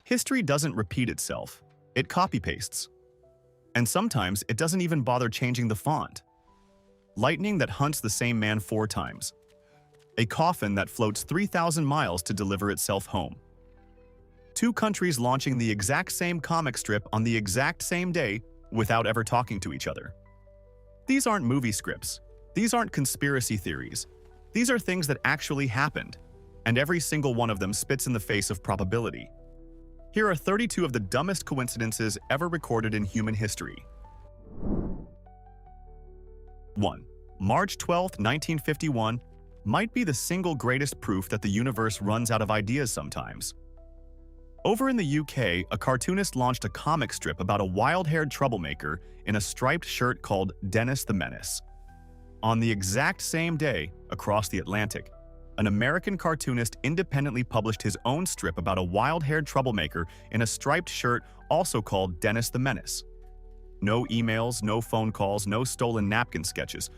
History doesn't repeat itself, it copy-pastes. And sometimes it doesn't even bother changing the font. Lightning that hunts the same man 4 times. A coffin that floats 3,000 miles to deliver itself home. 2 countries launching the exact same comic strip on the exact same day without ever talking to each other. These aren't movie scripts. These aren't conspiracy theories. These are things that actually happened, and every single one of them spits in the face of probability. Here are 32 of the dumbest coincidences ever recorded in human history. 1. March 12, 1951 might be the single greatest proof that the universe runs out of ideas sometimes. Over in the UK, a cartoonist launched a comic strip about a wild-haired troublemaker in a striped shirt called Dennis the Menace. On the exact same day, across the Atlantic, an American cartoonist independently published his own strip about a wild-haired troublemaker in a striped shirt also called Dennis the Menace. No emails, no phone calls, no stolen napkin sketches.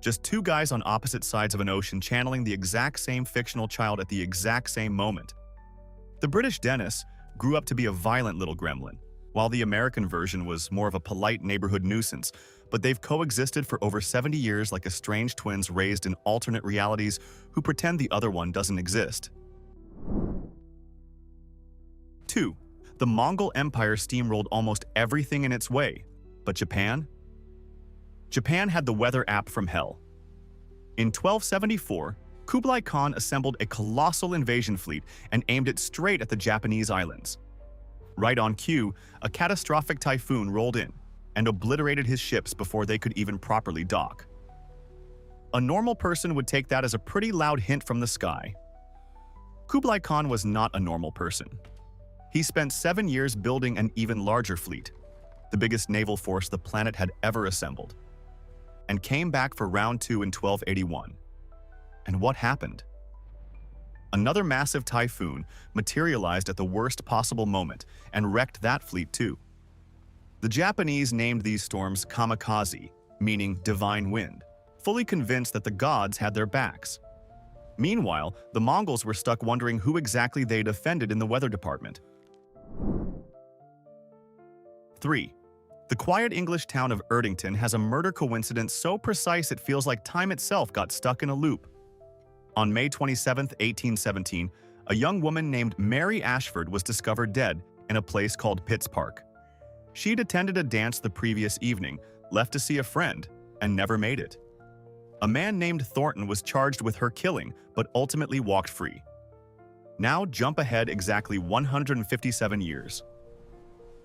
Just 2 guys on opposite sides of an ocean channeling the exact same fictional child at the exact same moment. The British Dennis grew up to be a violent little gremlin, while the American version was more of a polite neighborhood nuisance, but they've coexisted for over 70 years like estranged twins raised in alternate realities who pretend the other one doesn't exist. 2. The Mongol Empire steamrolled almost everything in its way, but Japan? Japan had the weather app from hell. In 1274, Kublai Khan assembled a colossal invasion fleet and aimed it straight at the Japanese islands. Right on cue, a catastrophic typhoon rolled in and obliterated his ships before they could even properly dock. A normal person would take that as a pretty loud hint from the sky. Kublai Khan was not a normal person. He spent 7 years building an even larger fleet, the biggest naval force the planet had ever assembled, and came back for round 2 in 1281. And what happened? Another massive typhoon materialized at the worst possible moment and wrecked that fleet too. The Japanese named these storms kamikaze, meaning divine wind, fully convinced that the gods had their backs. Meanwhile, the Mongols were stuck wondering who exactly they'd offended in the weather department. 3. The quiet English town of Erington has a murder coincidence so precise it feels like time itself got stuck in a loop. On May 27, 1817, a young woman named Mary Ashford was discovered dead in a place called Pitts Park. She'd attended a dance the previous evening, left to see a friend, and never made it. A man named Thornton was charged with her killing, but ultimately walked free. Now jump ahead exactly 157 years.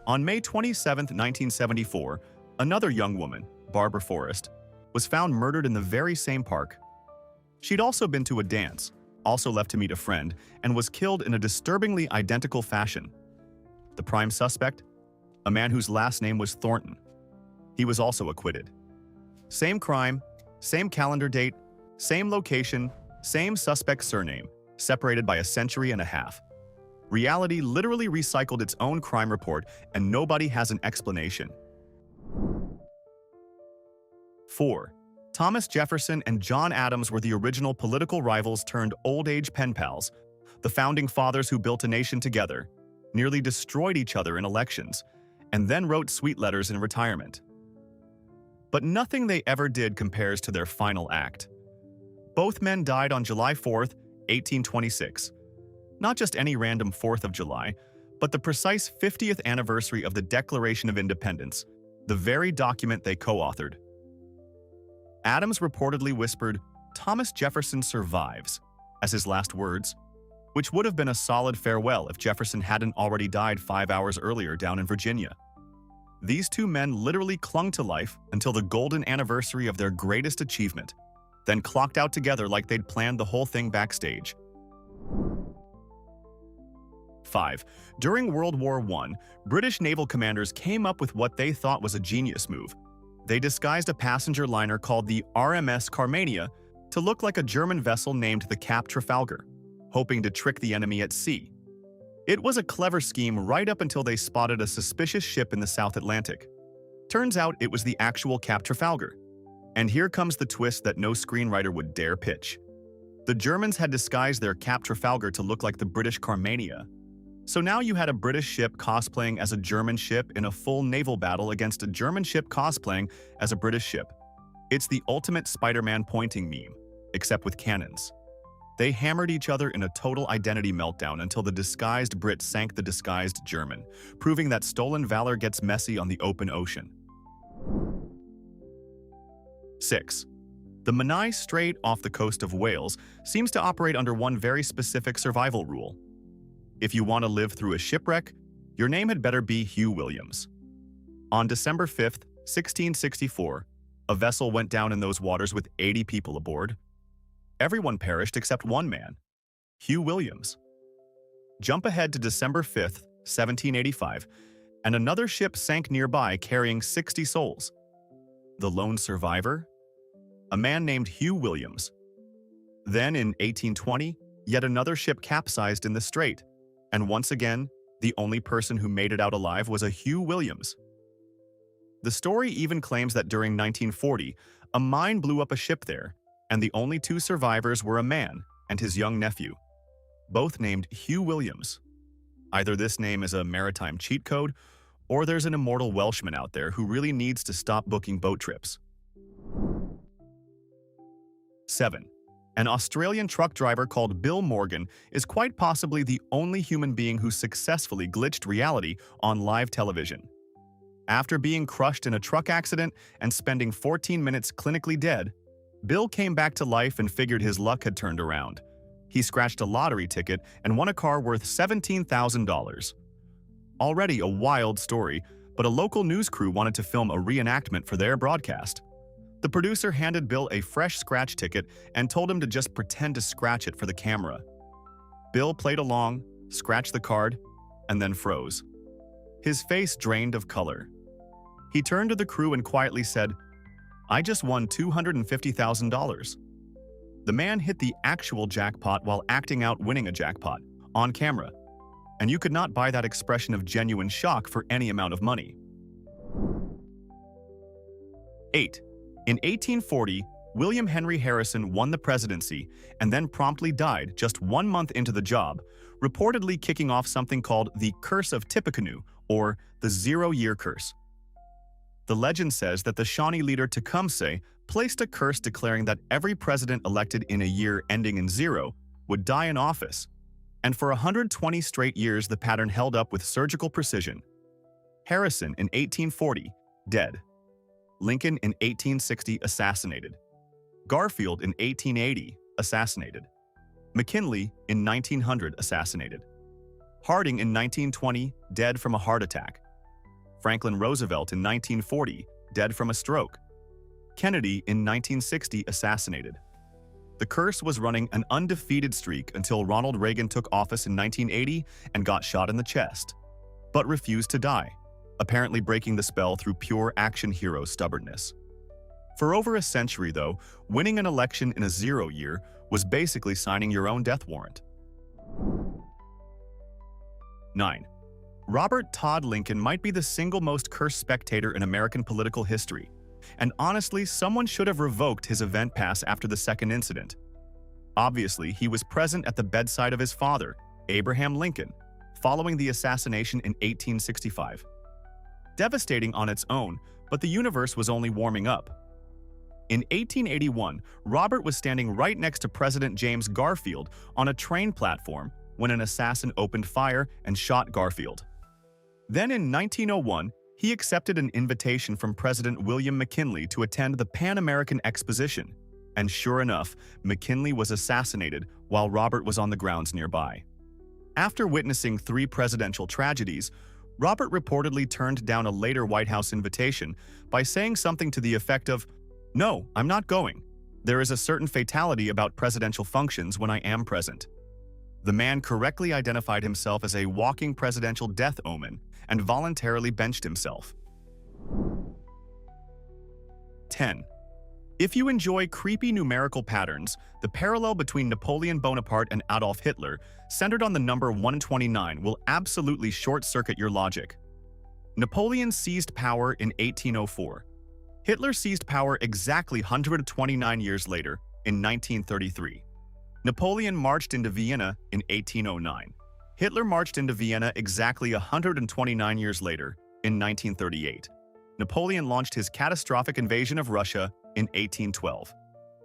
On May 27, 1974, another young woman, Barbara Forrest, was found murdered in the very same park. She'd also been to a dance, also left to meet a friend, and was killed in a disturbingly identical fashion. The prime suspect? A man whose last name was Thornton. He was also acquitted. Same crime, same calendar date, same location, same suspect surname, separated by a century and a half. Reality literally recycled its own crime report, and nobody has an explanation. 4. Thomas Jefferson and John Adams were the original political rivals turned old-age pen pals. The founding fathers who built a nation together, nearly destroyed each other in elections, and then wrote sweet letters in retirement. But nothing they ever did compares to their final act. Both men died on July 4, 1826. Not just any random 4th of July, but the precise 50th anniversary of the Declaration of Independence, the very document they co-authored. Adams reportedly whispered, "Thomas Jefferson survives," as his last words, which would have been a solid farewell if Jefferson hadn't already died 5 hours earlier down in Virginia. These 2 men literally clung to life until the golden anniversary of their greatest achievement, then clocked out together like they'd planned the whole thing backstage. 5. During World War I, British naval commanders came up with what they thought was a genius move. They disguised a passenger liner called the RMS Carmania to look like a German vessel named the Cap Trafalgar, hoping to trick the enemy at sea. It was a clever scheme right up until they spotted a suspicious ship in the South Atlantic. Turns out it was the actual Cap Trafalgar. And here comes the twist that no screenwriter would dare pitch. The Germans had disguised their Cap Trafalgar to look like the British Carmania. So now you had a British ship cosplaying as a German ship in a full naval battle against a German ship cosplaying as a British ship. It's the ultimate Spider-Man pointing meme, except with cannons. They hammered each other in a total identity meltdown until the disguised Brit sank the disguised German, proving that stolen valor gets messy on the open ocean. 6. The Menai Strait off the coast of Wales seems to operate under one very specific survival rule. If you want to live through a shipwreck, your name had better be Hugh Williams. On December 5, 1664, a vessel went down in those waters with 80 people aboard. Everyone perished except one man, Hugh Williams. Jump ahead to December 5, 1785, and another ship sank nearby carrying 60 souls. The lone survivor? A man named Hugh Williams. Then in 1820, yet another ship capsized in the strait, and once again, the only person who made it out alive was a Hugh Williams. The story even claims that during 1940, a mine blew up a ship there, and the only two survivors were a man and his young nephew, both named Hugh Williams. Either this name is a maritime cheat code, or there's an immortal Welshman out there who really needs to stop booking boat trips. 7. An Australian truck driver called Bill Morgan is quite possibly the only human being who successfully glitched reality on live television. After being crushed in a truck accident and spending 14 minutes clinically dead, Bill came back to life and figured his luck had turned around. He scratched a lottery ticket and won a car worth $17,000. Already a wild story, but a local news crew wanted to film a reenactment for their broadcast. The producer handed Bill a fresh scratch ticket and told him to just pretend to scratch it for the camera. Bill played along, scratched the card, and then froze. His face drained of color. He turned to the crew and quietly said, "I just won $250,000. The man hit the actual jackpot while acting out winning a jackpot, on camera, and you could not buy that expression of genuine shock for any amount of money. 8. In 1840, William Henry Harrison won the presidency and then promptly died just 1 month into the job, reportedly kicking off something called the Curse of Tippecanoe, or the 0-year curse. The legend says that the Shawnee leader Tecumseh placed a curse declaring that every president elected in a year ending in 0 would die in office, and for 120 straight years the pattern held up with surgical precision. Harrison in 1840, dead. Lincoln in 1860, assassinated. Garfield in 1880, assassinated. McKinley in 1900, assassinated. Harding in 1920, dead from a heart attack. Franklin Roosevelt in 1940, dead from a stroke. Kennedy in 1960, assassinated. The curse was running an undefeated streak until Ronald Reagan took office in 1980 and got shot in the chest, but refused to die, apparently breaking the spell through pure action hero stubbornness. For over a century, though, winning an election in a 0 year was basically signing your own death warrant. 9. Robert Todd Lincoln might be the single most cursed spectator in American political history, and honestly, someone should have revoked his event pass after the second incident. Obviously, he was present at the bedside of his father, Abraham Lincoln, following the assassination in 1865. Devastating on its own, but the universe was only warming up. In 1881, Robert was standing right next to President James Garfield on a train platform when an assassin opened fire and shot Garfield. Then in 1901, he accepted an invitation from President William McKinley to attend the Pan American Exposition, and sure enough, McKinley was assassinated while Robert was on the grounds nearby. After witnessing 3 presidential tragedies, Robert reportedly turned down a later White House invitation by saying something to the effect of, "No, I'm not going. There is a certain fatality about presidential functions when I am present." The man correctly identified himself as a walking presidential death omen and voluntarily benched himself. 10. If you enjoy creepy numerical patterns, the parallel between Napoleon Bonaparte and Adolf Hitler, centered on the number 129, will absolutely short-circuit your logic. Napoleon seized power in 1804. Hitler seized power exactly 129 years later, in 1933. Napoleon marched into Vienna in 1809. Hitler marched into Vienna exactly 129 years later, in 1938. Napoleon launched his catastrophic invasion of Russia in 1812.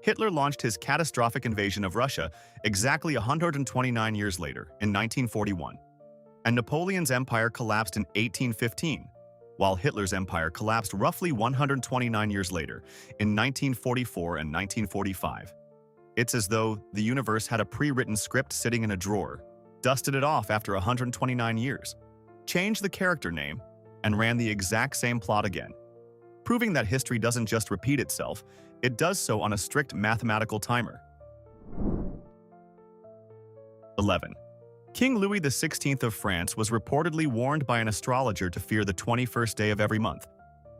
Hitler launched his catastrophic invasion of Russia exactly 129 years later, in 1941. And Napoleon's empire collapsed in 1815, while Hitler's empire collapsed roughly 129 years later, in 1944 and 1945. It's as though the universe had a pre-written script sitting in a drawer, dusted it off after 129 years, changed the character name, and ran the exact same plot again, proving that history doesn't just repeat itself, it does so on a strict mathematical timer. 11. King Louis XVI of France was reportedly warned by an astrologer to fear the 21st day of every month,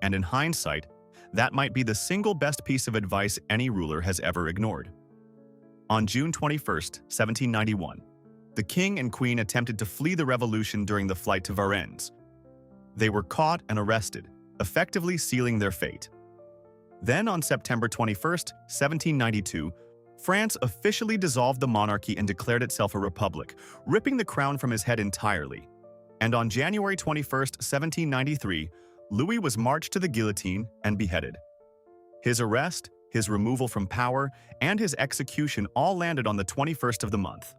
and in hindsight, that might be the single best piece of advice any ruler has ever ignored. On June 21, 1791, the king and queen attempted to flee the revolution during the flight to Varennes. They were caught and arrested, effectively sealing their fate. Then on September 21, 1792, France officially dissolved the monarchy and declared itself a republic, ripping the crown from his head entirely. And on January 21, 1793, Louis was marched to the guillotine and beheaded. His arrest, his removal from power, and his execution all landed on the 21st of the month.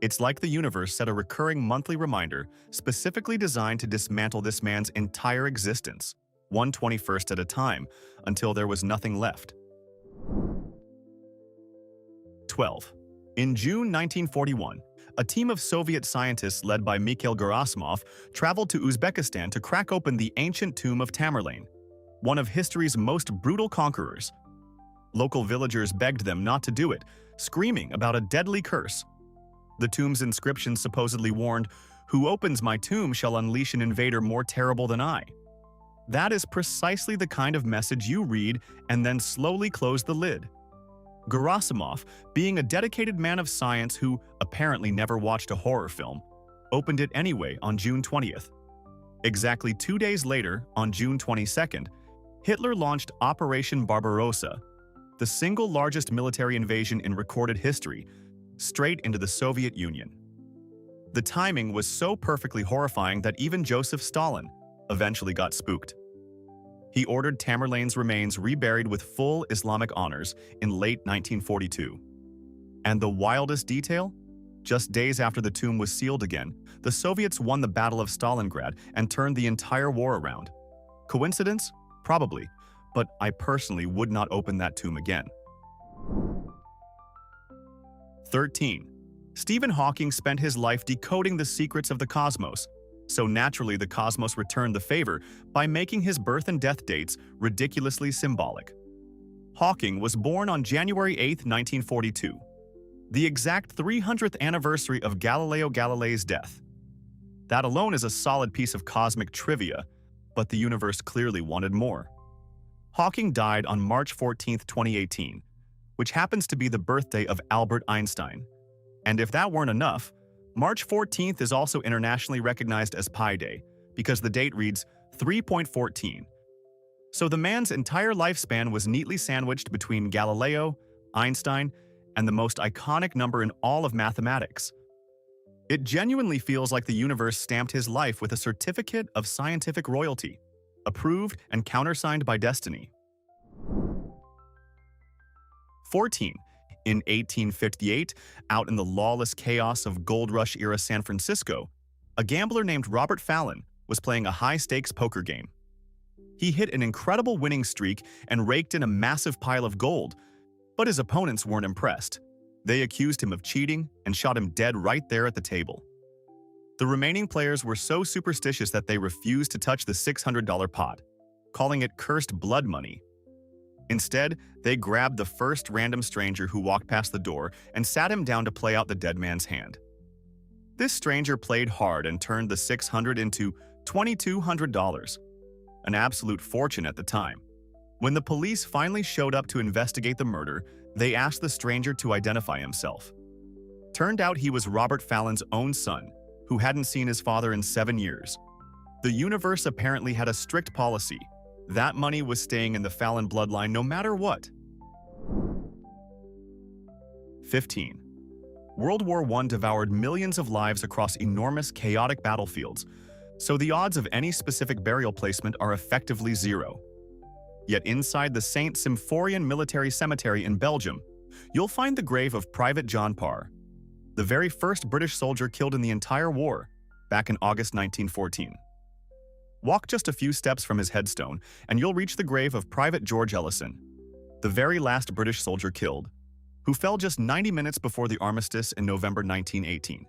It's like the universe set a recurring monthly reminder specifically designed to dismantle this man's entire existence, one 21st at a time, until there was nothing left. 12. In June 1941, a team of Soviet scientists led by Mikhail Gerasimov traveled to Uzbekistan to crack open the ancient tomb of Tamerlane, one of history's most brutal conquerors. Local villagers begged them not to do it, screaming about a deadly curse. The tomb's inscription supposedly warned, "Who opens my tomb shall unleash an invader more terrible than I." That is precisely the kind of message you read and then slowly close the lid. Gerasimov, being a dedicated man of science who apparently never watched a horror film, opened it anyway on June 20th. Exactly 2 days later, on June 22nd, Hitler launched Operation Barbarossa, the single largest military invasion in recorded history, straight into the Soviet Union. The timing was so perfectly horrifying that even Joseph Stalin eventually got spooked. He ordered Tamerlane's remains reburied with full Islamic honors in late 1942. And the wildest detail? Just days after the tomb was sealed again, the Soviets won the Battle of Stalingrad and turned the entire war around. Coincidence? Probably, but I personally would not open that tomb again. 13. Stephen Hawking spent his life decoding the secrets of the cosmos, so naturally the cosmos returned the favor by making his birth and death dates ridiculously symbolic. Hawking was born on January 8, 1942, the exact 300th anniversary of Galileo Galilei's death. That alone is a solid piece of cosmic trivia, but the universe clearly wanted more. Hawking died on March 14, 2018, which happens to be the birthday of Albert Einstein. And if that weren't enough, March 14th is also internationally recognized as Pi Day, because the date reads 3.14. So the man's entire lifespan was neatly sandwiched between Galileo, Einstein, and the most iconic number in all of mathematics. It genuinely feels like the universe stamped his life with a certificate of scientific royalty, approved and countersigned by destiny. 14. In 1858, out in the lawless chaos of gold rush-era San Francisco, a gambler named Robert Fallon was playing a high-stakes poker game. He hit an incredible winning streak and raked in a massive pile of gold, but his opponents weren't impressed. They accused him of cheating and shot him dead right there at the table. The remaining players were so superstitious that they refused to touch the $600 pot, calling it cursed blood money. Instead, they grabbed the first random stranger who walked past the door and sat him down to play out the dead man's hand. This stranger played hard and turned the $600 into $2,200, an absolute fortune at the time. When the police finally showed up to investigate the murder, they asked the stranger to identify himself. Turned out he was Robert Fallon's own son, who hadn't seen his father in 7 years. The universe apparently had a strict policy. That money was staying in the Fallon bloodline no matter what. 15. World War I devoured millions of lives across enormous, chaotic battlefields, so the odds of any specific burial placement are effectively zero. Yet inside the Saint Symphorien Military Cemetery in Belgium, you'll find the grave of Private John Parr, the very first British soldier killed in the entire war, back in August 1914. Walk just a few steps from his headstone, and you'll reach the grave of Private George Ellison, the very last British soldier killed, who fell just 90 minutes before the armistice in November 1918.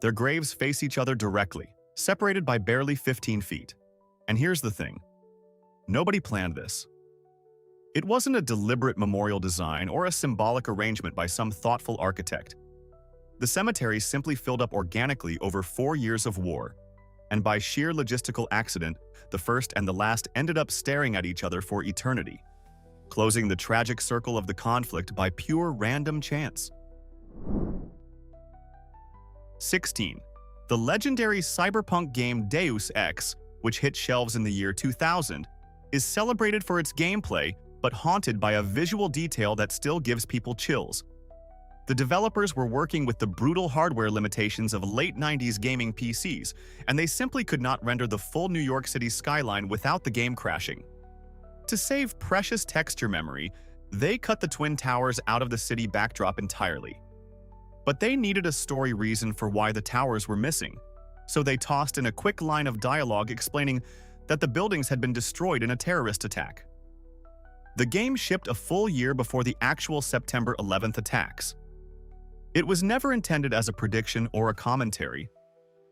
Their graves face each other directly, separated by barely 15 feet. And here's the thing. Nobody planned this. It wasn't a deliberate memorial design or a symbolic arrangement by some thoughtful architect. The cemetery simply filled up organically over 4 years of war, and by sheer logistical accident, the first and the last ended up staring at each other for eternity, closing the tragic circle of the conflict by pure random chance. 16. The legendary cyberpunk game Deus Ex, which hit shelves in the year 2000, is celebrated for its gameplay but haunted by a visual detail that still gives people chills. The developers were working with the brutal hardware limitations of late 90s gaming PCs, and they simply could not render the full New York City skyline without the game crashing. To save precious texture memory, they cut the Twin Towers out of the city backdrop entirely. But they needed a story reason for why the towers were missing, so they tossed in a quick line of dialogue explaining that the buildings had been destroyed in a terrorist attack. The game shipped a full year before the actual September 11th attacks. It was never intended as a prediction or a commentary.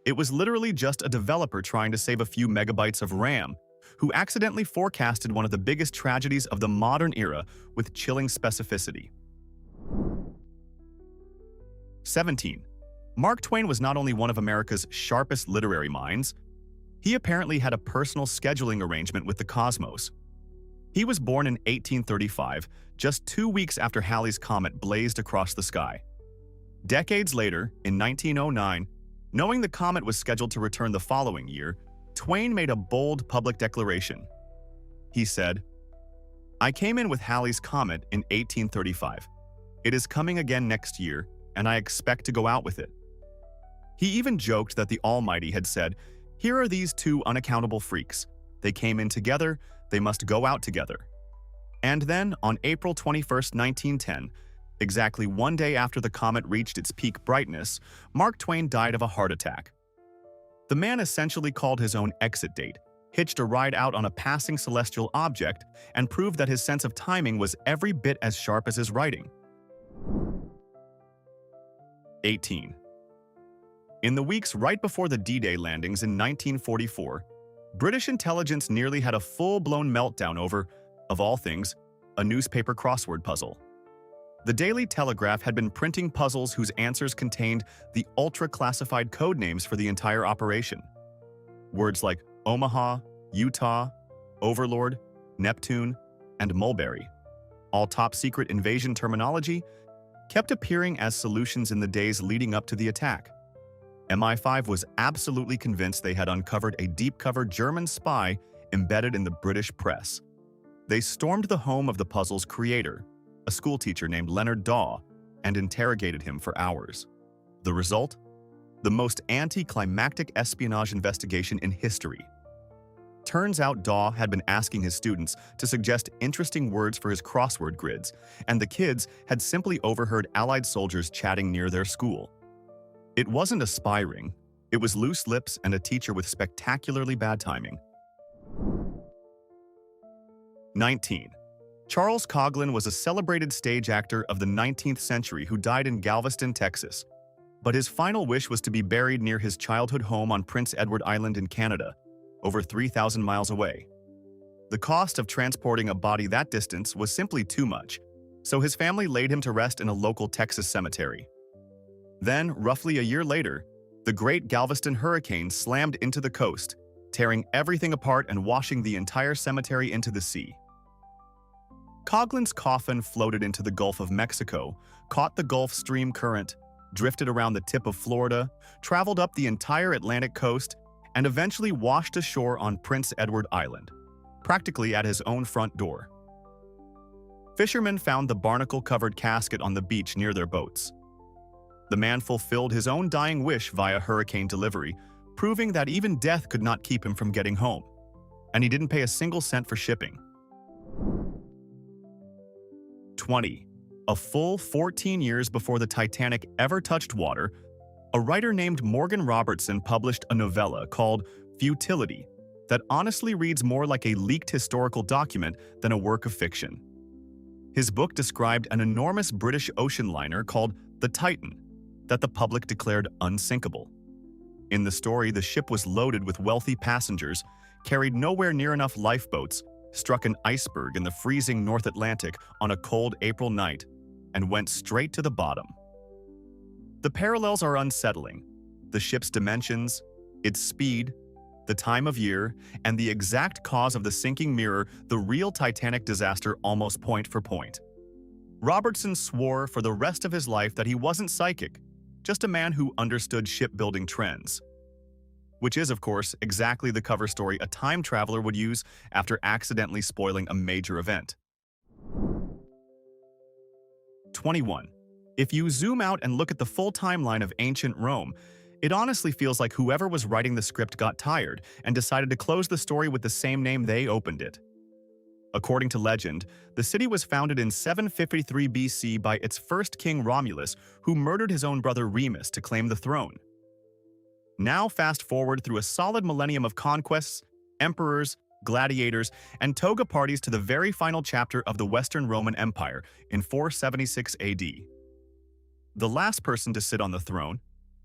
It was literally just a developer trying to save a few megabytes of RAM, who accidentally forecasted one of the biggest tragedies of the modern era with chilling specificity. 17. Mark Twain was not only one of America's sharpest literary minds, he apparently had a personal scheduling arrangement with the cosmos. He was born in 1835, just 2 weeks after Halley's Comet blazed across the sky. Decades later, in 1909, knowing the comet was scheduled to return the following year, Twain made a bold public declaration. He said, "I came in with Halley's Comet in 1835. It is coming again next year, and I expect to go out with it." He even joked that the Almighty had said, "Here are these two unaccountable freaks. They came in together, they must go out together." And then, on April 21, 1910, exactly 1 day after the comet reached its peak brightness, Mark Twain died of a heart attack. The man essentially called his own exit date, hitched a ride out on a passing celestial object, and proved that his sense of timing was every bit as sharp as his writing. 18. In the weeks right before the D-Day landings in 1944, British intelligence nearly had a full-blown meltdown over, of all things, a newspaper crossword puzzle. The Daily Telegraph had been printing puzzles whose answers contained the ultra-classified code names for the entire operation. Words like Omaha, Utah, Overlord, Neptune, and Mulberry, all top-secret invasion terminology, kept appearing as solutions in the days leading up to the attack. MI5 was absolutely convinced they had uncovered a deep-cover German spy embedded in the British press. They stormed the home of the puzzle's creator, a schoolteacher named Leonard Daw, and interrogated him for hours. The result? The most anticlimactic espionage investigation in history. Turns out Daw had been asking his students to suggest interesting words for his crossword grids, and the kids had simply overheard Allied soldiers chatting near their school. It wasn't a spy ring, it was loose lips and a teacher with spectacularly bad timing. 19. Charles Coughlin was a celebrated stage actor of the 19th century who died in Galveston, Texas. But his final wish was to be buried near his childhood home on Prince Edward Island in Canada, over 3,000 miles away. The cost of transporting a body that distance was simply too much, so his family laid him to rest in a local Texas cemetery. Then, roughly a year later, the Great Galveston Hurricane slammed into the coast, tearing everything apart and washing the entire cemetery into the sea. Coughlin's coffin floated into the Gulf of Mexico, caught the Gulf Stream current, drifted around the tip of Florida, traveled up the entire Atlantic coast, and eventually washed ashore on Prince Edward Island, practically at his own front door. Fishermen found the barnacle-covered casket on the beach near their boats. The man fulfilled his own dying wish via hurricane delivery, proving that even death could not keep him from getting home. And he didn't pay a single cent for shipping. 20. A full 14 years before the Titanic ever touched water, a writer named Morgan Robertson published a novella called Futility that honestly reads more like a leaked historical document than a work of fiction. His book described an enormous British ocean liner called the Titan that the public declared unsinkable. In the story, the ship was loaded with wealthy passengers, carried nowhere near enough lifeboats, struck an iceberg in the freezing North Atlantic on a cold April night, and went straight to the bottom. The parallels are unsettling. The ship's dimensions, its speed, the time of year, and the exact cause of the sinking mirror the real Titanic disaster almost point for point. Robertson swore for the rest of his life that he wasn't psychic, just a man who understood shipbuilding trends. Which is, of course, exactly the cover story a time traveler would use after accidentally spoiling a major event. 21. If you zoom out and look at the full timeline of ancient Rome, it honestly feels like whoever was writing the script got tired and decided to close the story with the same name they opened it. According to legend, the city was founded in 753 BC by its first king Romulus, who murdered his own brother Remus to claim the throne. Now fast forward through a solid millennium of conquests, emperors, gladiators, and toga parties to the very final chapter of the Western Roman Empire in 476 AD. The last person to sit on the throne,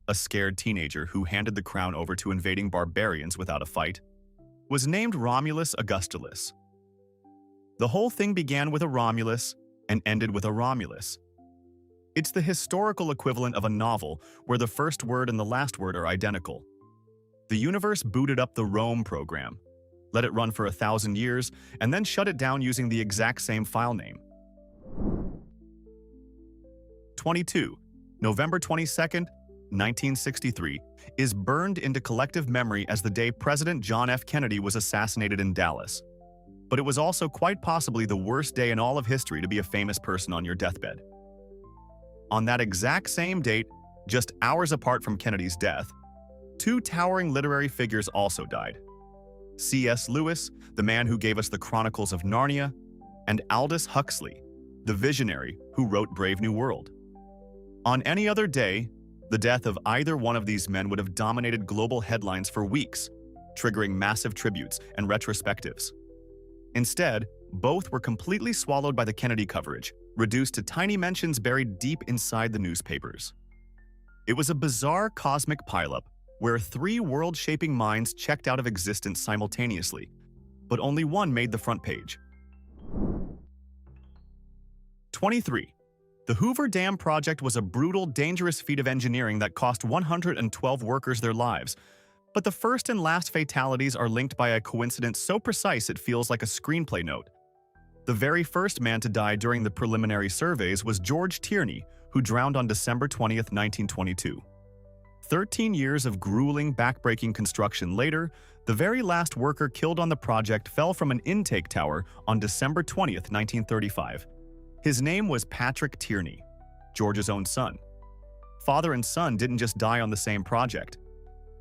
a scared teenager who handed the crown over to invading barbarians without a fight, was named Romulus Augustulus. The whole thing began with a Romulus and ended with a Romulus. It's the historical equivalent of a novel where the first word and the last word are identical. The universe booted up the Rome program, let it run for 1,000 years, and then shut it down using the exact same file name. 22. November 22nd, 1963, is burned into collective memory as the day President John F. Kennedy was assassinated in Dallas. But it was also quite possibly the worst day in all of history to be a famous person on your deathbed. On that exact same date, just hours apart from Kennedy's death, two towering literary figures also died. C.S. Lewis, the man who gave us the Chronicles of Narnia, and Aldous Huxley, the visionary who wrote Brave New World. On any other day, the death of either one of these men would have dominated global headlines for weeks, triggering massive tributes and retrospectives. Instead, both were completely swallowed by the Kennedy coverage, reduced to tiny mentions buried deep inside the newspapers. It was a bizarre cosmic pileup where three world-shaping minds checked out of existence simultaneously, but only one made the front page. 23. The Hoover Dam project was a brutal, dangerous feat of engineering that cost 112 workers their lives, but the first and last fatalities are linked by a coincidence so precise it feels like a screenplay note. The very first man to die during the preliminary surveys was George Tierney, who drowned on December 20, 1922. 13 years of grueling, backbreaking construction later, the very last worker killed on the project fell from an intake tower on December 20, 1935. His name was Patrick Tierney, George's own son. Father and son didn't just die on the same project.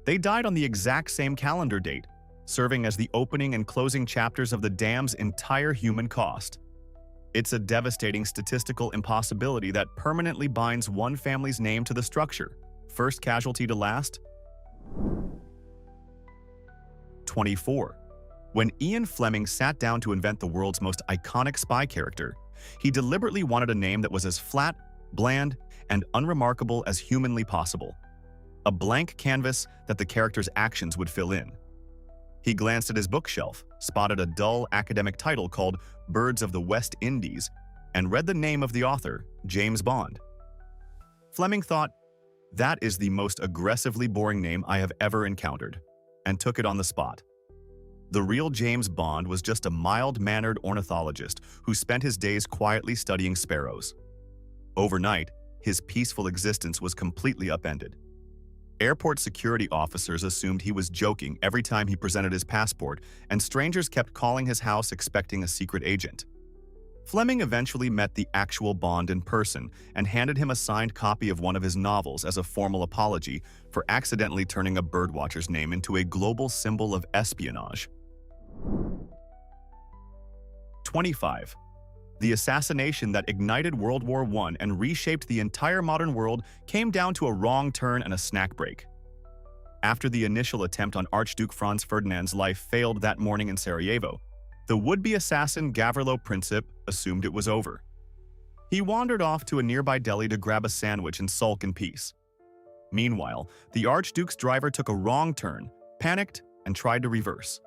They died on the exact same calendar date, serving as the opening and closing chapters of the dam's entire human cost. It's a devastating statistical impossibility that permanently binds one family's name to the structure, first casualty to last. 24. When Ian Fleming sat down to invent the world's most iconic spy character, he deliberately wanted a name that was as flat, bland, and unremarkable as humanly possible. A blank canvas that the character's actions would fill in. He glanced at his bookshelf, spotted a dull academic title called Birds of the West Indies, and read the name of the author, James Bond. Fleming thought, "That is the most aggressively boring name I have ever encountered," and took it on the spot. The real James Bond was just a mild-mannered ornithologist who spent his days quietly studying sparrows. Overnight, his peaceful existence was completely upended. Airport security officers assumed he was joking every time he presented his passport, and strangers kept calling his house expecting a secret agent. Fleming eventually met the actual Bond in person and handed him a signed copy of one of his novels as a formal apology for accidentally turning a birdwatcher's name into a global symbol of espionage. 25. The assassination that ignited World War I and reshaped the entire modern world came down to a wrong turn and a snack break. After the initial attempt on Archduke Franz Ferdinand's life failed that morning in Sarajevo, the would-be assassin Gavrilo Princip assumed it was over. He wandered off to a nearby deli to grab a sandwich and sulk in peace. Meanwhile, the Archduke's driver took a wrong turn, panicked, and tried to reverse.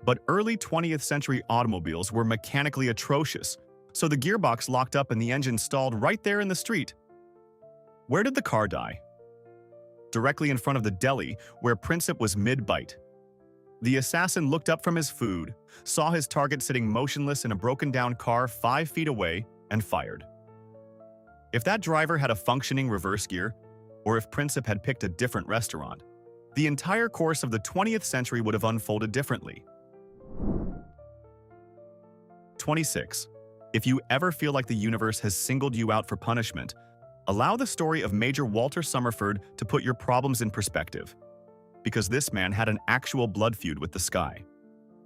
But early 20th century automobiles were mechanically atrocious, so the gearbox locked up and the engine stalled right there in the street. Where did the car die? Directly in front of the deli, where Princip was mid-bite. The assassin looked up from his food, saw his target sitting motionless in a broken-down car 5 feet away, and fired. If that driver had a functioning reverse gear, or if Princip had picked a different restaurant, the entire course of the 20th century would have unfolded differently. 26. If you ever feel like the universe has singled you out for punishment, allow the story of Major Walter Summerford to put your problems in perspective. Because this man had an actual blood feud with the sky.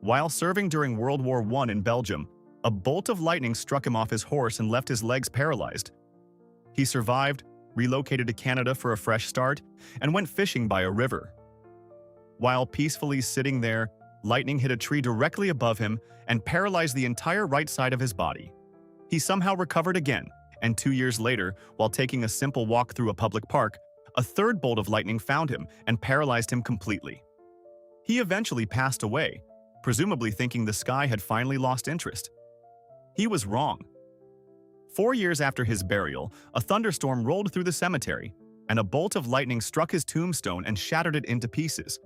While serving during World War I in Belgium, a bolt of lightning struck him off his horse and left his legs paralyzed. He survived, relocated to Canada for a fresh start, and went fishing by a river. While peacefully sitting there, lightning hit a tree directly above him and paralyzed the entire right side of his body. He somehow recovered again, and 2 years later, while taking a simple walk through a public park, a third bolt of lightning found him and paralyzed him completely. He eventually passed away, presumably thinking the sky had finally lost interest. He was wrong. 4 years after his burial, a thunderstorm rolled through the cemetery, and a bolt of lightning struck his tombstone and shattered it into pieces.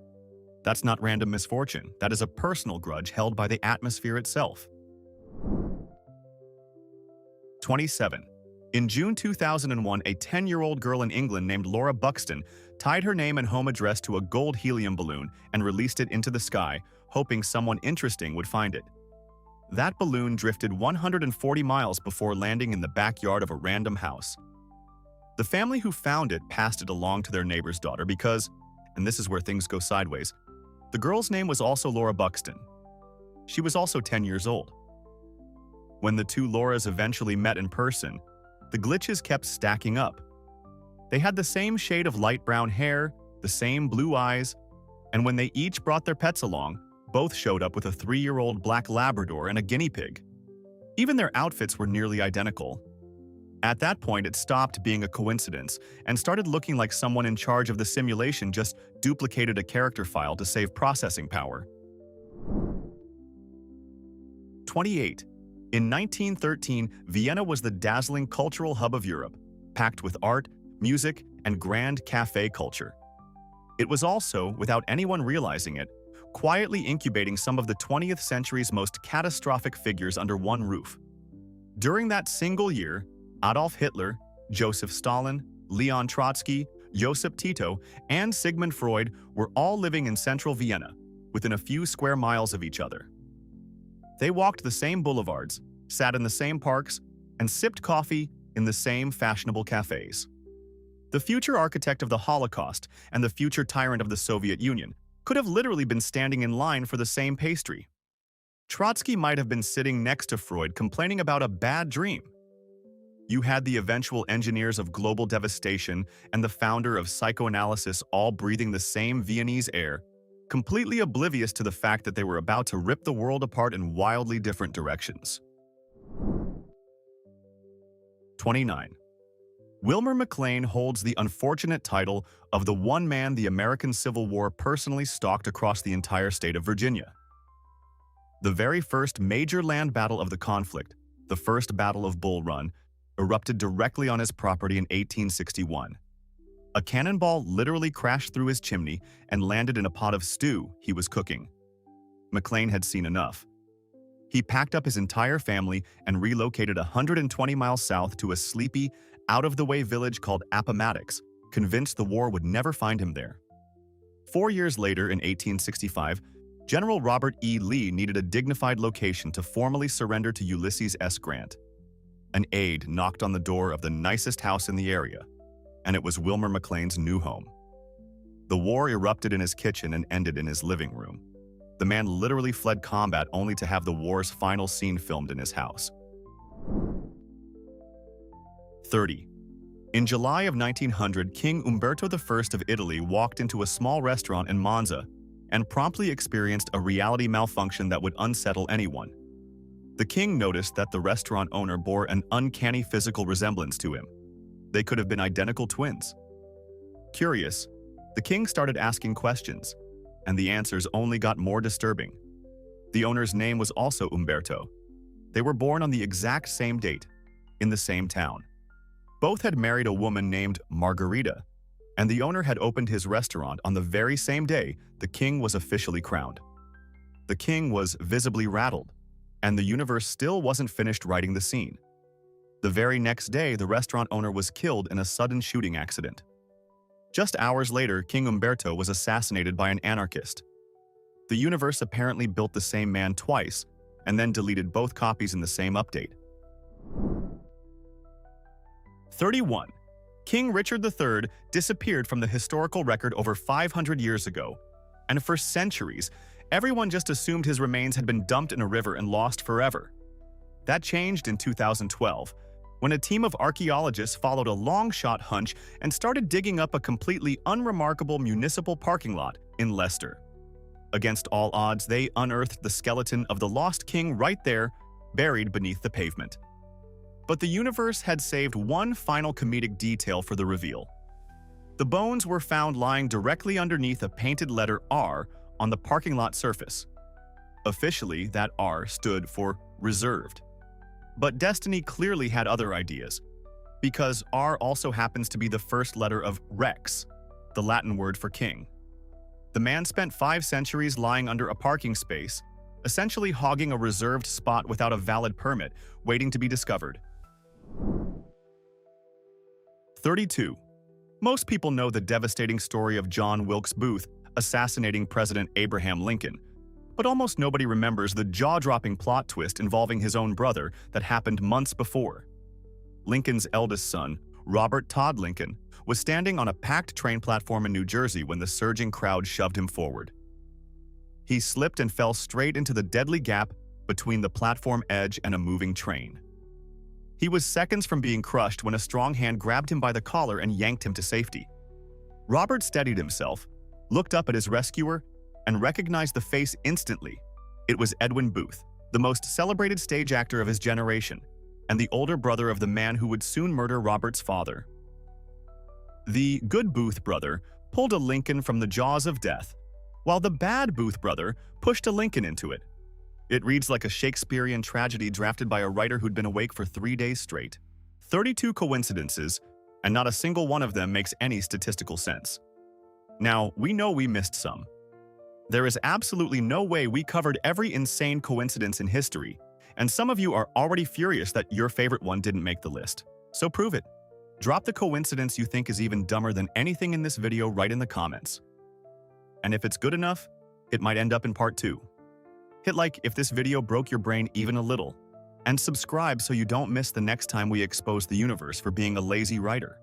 That's not random misfortune. That is a personal grudge held by the atmosphere itself. 27. In June 2001, a 10-year-old girl in England named Laura Buckstons tied her name and home address to a gold helium balloon and released it into the sky, hoping someone interesting would find it. That balloon drifted 140 miles before landing in the backyard of a random house. The family who found it passed it along to their neighbor's daughter because, and this is where things go sideways, the girl's name was also Laura Buckstons. She was also 10 years old. When the two Lauras eventually met in person, the glitches kept stacking up. They had the same shade of light brown hair, the same blue eyes, and when they each brought their pets along, both showed up with a 3-year-old black Labrador and a guinea pig. Even their outfits were nearly identical. At that point, it stopped being a coincidence and started looking like someone in charge of the simulation just duplicated a character file to save processing power. 28. In 1913, Vienna was the dazzling cultural hub of Europe, packed with art, music, and grand café culture. It was also, without anyone realizing it, quietly incubating some of the 20th century's most catastrophic figures under one roof. During that single year, Adolf Hitler, Joseph Stalin, Leon Trotsky, Josip Tito, and Sigmund Freud were all living in central Vienna, within a few square miles of each other. They walked the same boulevards, sat in the same parks, and sipped coffee in the same fashionable cafes. The future architect of the Holocaust and the future tyrant of the Soviet Union could have literally been standing in line for the same pastry. Trotsky might have been sitting next to Freud complaining about a bad dream. You had the eventual engineers of global devastation and the founder of psychoanalysis all breathing the same Viennese air, completely oblivious to the fact that they were about to rip the world apart in wildly different directions. 29. Wilmer McLean holds the unfortunate title of the one man the American Civil War personally stalked across the entire state of Virginia. The very first major land battle of the conflict, the First Battle of Bull Run, erupted directly on his property in 1861. A cannonball literally crashed through his chimney and landed in a pot of stew he was cooking. McLean had seen enough. He packed up his entire family and relocated 120 miles south to a sleepy, out-of-the-way village called Appomattox, convinced the war would never find him there. 4 years later, in 1865, General Robert E. Lee needed a dignified location to formally surrender to Ulysses S. Grant. An aide knocked on the door of the nicest house in the area, and it was Wilmer McLean's new home. The war erupted in his kitchen and ended in his living room. The man literally fled combat only to have the war's final scene filmed in his house. 30. In July of 1900, King Umberto I of Italy walked into a small restaurant in Monza and promptly experienced a reality malfunction that would unsettle anyone. The king noticed that the restaurant owner bore an uncanny physical resemblance to him. They could have been identical twins. Curious, the king started asking questions, and the answers only got more disturbing. The owner's name was also Umberto. They were born on the exact same date, in the same town. Both had married a woman named Margarita, and the owner had opened his restaurant on the very same day the king was officially crowned. The king was visibly rattled, and the universe still wasn't finished writing the scene. The very next day, the restaurant owner was killed in a sudden shooting accident. Just hours later, King Umberto was assassinated by an anarchist. The universe apparently built the same man twice, and then deleted both copies in the same update. 31. King Richard III disappeared from the historical record over 500 years ago, and for centuries, everyone just assumed his remains had been dumped in a river and lost forever. That changed in 2012, when a team of archaeologists followed a long-shot hunch and started digging up a completely unremarkable municipal parking lot in Leicester. Against all odds, they unearthed the skeleton of the lost king right there, buried beneath the pavement. But the universe had saved one final comedic detail for the reveal. The bones were found lying directly underneath a painted letter R on the parking lot surface. Officially, that R stood for reserved. But destiny clearly had other ideas, because R also happens to be the first letter of Rex, the Latin word for king. The man spent 5 centuries lying under a parking space, essentially hogging a reserved spot without a valid permit, waiting to be discovered. 32. Most people know the devastating story of John Wilkes Booth assassinating President Abraham Lincoln, but almost nobody remembers the jaw-dropping plot twist involving his own brother that happened months before. Lincoln's eldest son, Robert Todd Lincoln, was standing on a packed train platform in New Jersey when the surging crowd shoved him forward. He slipped and fell straight into the deadly gap between the platform edge and a moving train. He was seconds from being crushed when a strong hand grabbed him by the collar and yanked him to safety. Robert steadied himself, looked up at his rescuer, and recognized the face instantly. It was Edwin Booth, the most celebrated stage actor of his generation, and the older brother of the man who would soon murder Robert's father. The good Booth brother pulled a Lincoln from the jaws of death, while the bad Booth brother pushed a Lincoln into it. It reads like a Shakespearean tragedy drafted by a writer who'd been awake for 3 days straight. 32 coincidences, and not a single one of them makes any statistical sense. Now, we know we missed some. There is absolutely no way we covered every insane coincidence in history, and some of you are already furious that your favorite one didn't make the list. So prove it. Drop the coincidence you think is even dumber than anything in this video right in the comments. And if it's good enough, it might end up in part 2. Hit like if this video broke your brain even a little, and subscribe so you don't miss the next time we expose the universe for being a lazy writer.